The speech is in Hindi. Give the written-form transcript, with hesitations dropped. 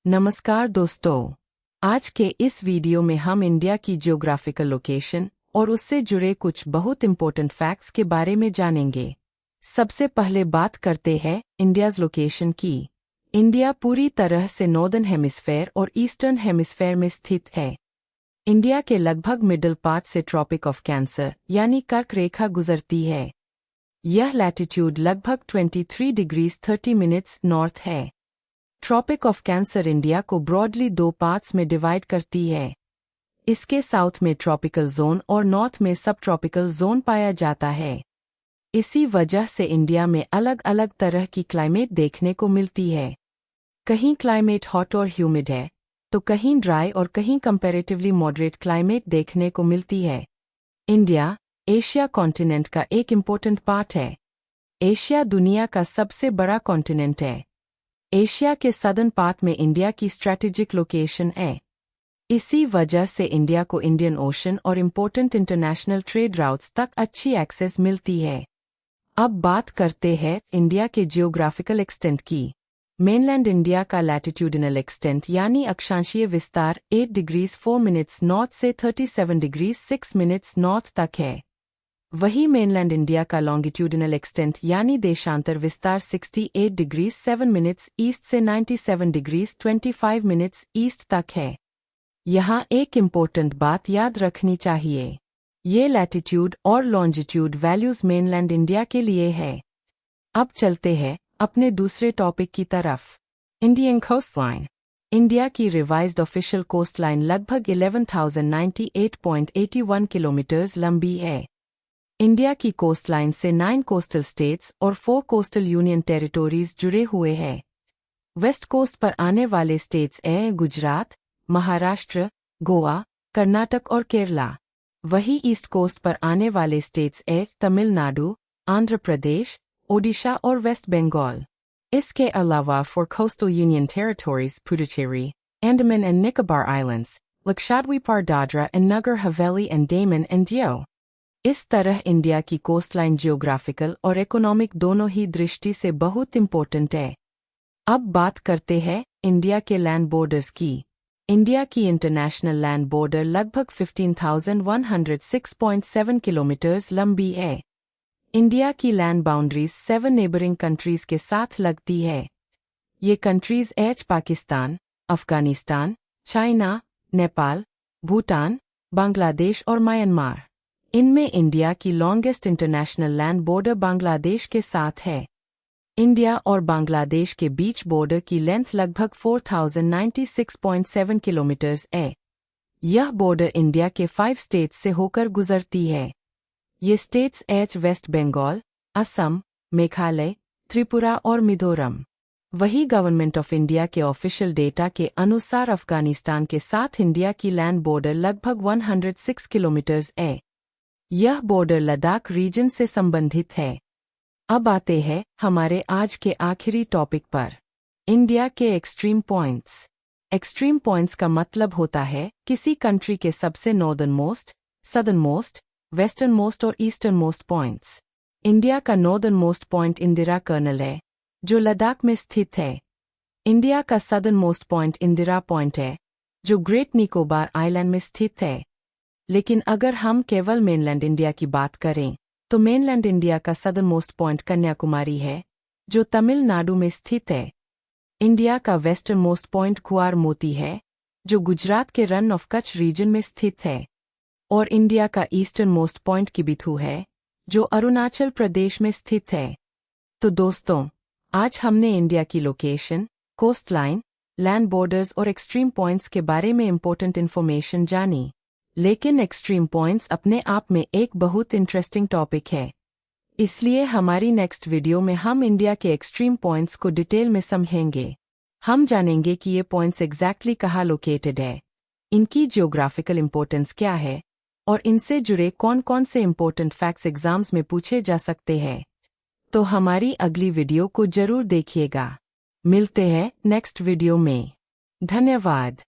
नमस्कार दोस्तों, आज के इस वीडियो में हम इंडिया की जियोग्राफिकल लोकेशन और उससे जुड़े कुछ बहुत इंपॉर्टेंट फैक्ट्स के बारे में जानेंगे। सबसे पहले बात करते हैं इंडियाज़ लोकेशन की। इंडिया पूरी तरह से नॉर्दर्न हेमिस्फेयर और ईस्टर्न हेमिस्फेयर में स्थित है। इंडिया के लगभग मिडल पार्ट से ट्रॉपिक ऑफ कैंसर यानी कर्क रेखा गुजरती है। यह लैटिट्यूड लगभग 23 डिग्रीज 30 मिनट्स नॉर्थ है। ट्रॉपिक ऑफ कैंसर इंडिया को ब्रॉडली दो पार्ट्स में डिवाइड करती है। इसके साउथ में ट्रॉपिकल जोन और नॉर्थ में सब ट्रॉपिकल जोन पाया जाता है। इसी वजह से इंडिया में अलग अलग तरह की क्लाइमेट देखने को मिलती है। कहीं क्लाइमेट हॉट और ह्यूमिड है, तो कहीं ड्राई और कहीं कंपैरेटिवली मॉडरेट क्लाइमेट देखने को मिलती है। इंडिया एशिया कॉन्टिनेंट का एक इम्पोर्टेंट पार्ट है। एशिया दुनिया का सबसे बड़ा कॉन्टिनेंट है। एशिया के सदर्न पार्ट में इंडिया की स्ट्रैटेजिक लोकेशन है। इसी वजह से इंडिया को इंडियन ओशन और इम्पोर्टेंट इंटरनेशनल ट्रेड राउट्स तक अच्छी एक्सेस मिलती है। अब बात करते हैं इंडिया के जियोग्राफिकल एक्सटेंट की। मेनलैंड इंडिया का लैटिट्यूडिनल एक्सटेंट यानी अक्षांशीय विस्तार 8 डिग्रीज 4 मिनट्स नॉर्थ से 37 डिग्रीज 6 मिनट्स नॉर्थ तक है। वही मेनलैंड इंडिया का लॉन्गिट्यूडिनल एक्सटेंट यानी देशांतर विस्तार 68 डिग्रीज 7 मिनट्स ईस्ट से 97 डिग्रीज 25 मिनट्स ईस्ट तक है। यहाँ एक इम्पोर्टेंट बात याद रखनी चाहिए। ये लैटिट्यूड और लॉन्जिट्यूड वैल्यूज मेनलैंड इंडिया के लिए है। अब चलते हैं अपने दूसरे टॉपिक की तरफ। Indian coastline. इंडिया की रिवाइज्ड ऑफिशियल कोस्टलाइन लगभग 11,098.81 किलोमीटर्स लंबी है। इंडिया की कोस्टलाइन से 9 कोस्टल स्टेट्स और 4 कोस्टल यूनियन टेरिटोरीज जुड़े हुए हैं। वेस्ट कोस्ट पर आने वाले स्टेट्स हैं गुजरात, महाराष्ट्र, गोवा, कर्नाटक और केरला। वही ईस्ट कोस्ट पर आने वाले स्टेट्स हैं तमिलनाडु, आंध्र प्रदेश, ओडिशा और वेस्ट बंगाल। इसके अलावा 4 coastal union territories Puducherry, Andaman and Nicobar islands, Lakshadweep और Dadra and Nagar Haveli and Daman and दिउ। इस तरह इंडिया की कोस्टलाइन जियोग्राफिकल और इकोनॉमिक दोनों ही दृष्टि से बहुत इम्पोर्टेंट है। अब बात करते हैं इंडिया के लैंड बॉर्डर्स की। इंडिया की इंटरनेशनल लैंड बॉर्डर लगभग 15,106.7 किलोमीटर्स लंबी है। इंडिया की लैंड बाउंड्रीज 7 नेबरिंग कंट्रीज के साथ लगती है। ये कंट्रीज पाकिस्तान, अफगानिस्तान, चाइना, नेपाल, भूटान, बांग्लादेश और म्यांमार। इनमें इंडिया की longest international land border Bangladesh के साथ है। इंडिया और बांग्लादेश के बीच बॉर्डर की लेंथ लगभग 4,096.7 किलोमीटर्स है। यह बॉर्डर इंडिया के 5 स्टेट्स से होकर गुजरती है। ये स्टेट्स वेस्ट बंगाल, असम, मेघालय, त्रिपुरा और मिजोरम। वही गवर्नमेंट ऑफ इंडिया के ऑफिशियल डेटा के अनुसार अफगानिस्तान के साथ इंडिया की लैंड बॉर्डर लगभग 106 किलोमीटर्स है। यह बॉर्डर लद्दाख रीजन से संबंधित है। अब आते हैं हमारे आज के आखिरी टॉपिक पर, इंडिया के एक्सट्रीम पॉइंट्स। एक्सट्रीम पॉइंट्स का मतलब होता है किसी कंट्री के सबसे northern most, southern most, western most और ईस्टर्न मोस्ट पॉइंट्स। इंडिया का northern most point Indira Col है, जो लद्दाख में स्थित है। इंडिया का southern most point Indira Point है, जो ग्रेट निकोबार आइलैंड में स्थित है। लेकिन अगर हम केवल मेनलैंड इंडिया की बात करें, तो मेनलैंड इंडिया का सदर्न मोस्ट पॉइंट कन्याकुमारी है, जो तमिलनाडु में स्थित है। इंडिया का वेस्टर्न मोस्ट पॉइंट कुआर मोती है, जो गुजरात के रन ऑफ कच्छ रीजन में स्थित है। और इंडिया का ईस्टर्न मोस्ट पॉइंट किबिथू है, जो अरुणाचल प्रदेश में स्थित है। तो दोस्तों, आज हमने इंडिया की location, coast line, land borders और एक्सट्रीम पॉइंट्स के बारे में इंपॉर्टेंट इन्फॉर्मेशन जानी। लेकिन एक्सट्रीम पॉइंट्स अपने आप में एक बहुत इंटरेस्टिंग टॉपिक है। इसलिए हमारी नेक्स्ट वीडियो में हम इंडिया के एक्सट्रीम पॉइंट्स को डिटेल में समझेंगे। हम जानेंगे कि ये पॉइंट्स एग्जैक्टली कहाँ लोकेटेड है, इनकी जियोग्राफिकल इंपॉर्टेंस क्या है और इनसे जुड़े कौन कौन से इंपॉर्टेंट फैक्ट्स एग्जाम्स में पूछे जा सकते हैं। तो हमारी अगली वीडियो को जरूर देखिएगा। मिलते हैं नेक्स्ट वीडियो में। धन्यवाद।